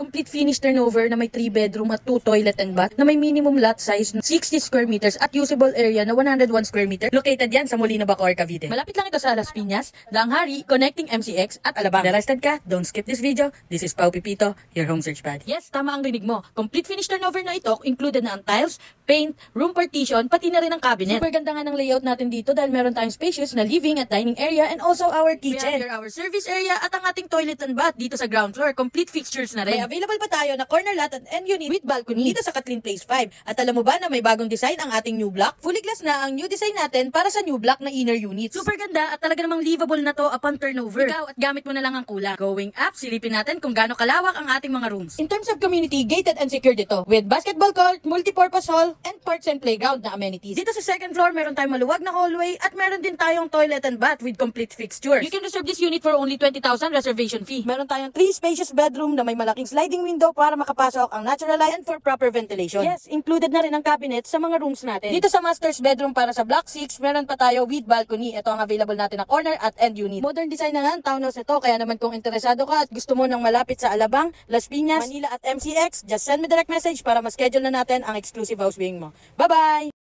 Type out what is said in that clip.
complete finished turnover na may 3 bedroom at 2 toilet and bath na may minimum lot size na 60 square meters at usable area na 101 square meter. Located yan sa Molino, Bacoor, Cavite. Malapit lang ito sa Las Piñas, Danghari, connecting MCX at Alabang. Interested ka? Don't skip this video. This is Pau Pipito, your home search buddy. Yes, tama ang rinig mo. Complete finished turnover na ito, included na ang tiles, paint, room partition, pati na rin ang cabinet. Super ganda nga ng layout natin dito dahil meron tayong spacious na living at dining area and also our kitchen. We have here our service area at ang ating toilet and bath dito sa ground floor. Complete fixtures na rin. May available pa tayo na corner lot at end unit with balcony dito sa Kathleen Place 5. At alam mo ba na may bagong design ang ating new block? Fully glass na ang new design natin para sa new block na inner units. Super ganda at talaga namang livable na to upon turnover. Ikaw at gamit mo na lang ang kulang. Going up, silipin natin kung gaano kalawak ang ating mga rooms. In terms of community, gated and secured ito with basketball court, multipurpose hall, and courts and playground na amenities. Dito sa second floor, meron tayong maluwag na hallway at meron din tayong toilet and bath with complete fixtures. You can reserve this unit for only 20,000 reservation fee. Meron tayong 3 spacious bedroom na may malaking sliding window para makapasok ang natural light and for proper ventilation. Yes, included na rin ang cabinet sa mga rooms natin. Dito sa master's bedroom para sa block 6, meron pa tayo with balcony. Ito ang available natin na corner at end unit. Modern design na nga ang townhouse ito, kaya naman kung interesado ka at gusto mo nang malapit sa Alabang, Las Piñas, Manila at MCX, just send me direct message para ma-schedule na natin ang exclusive house viewing mo. Bye-bye!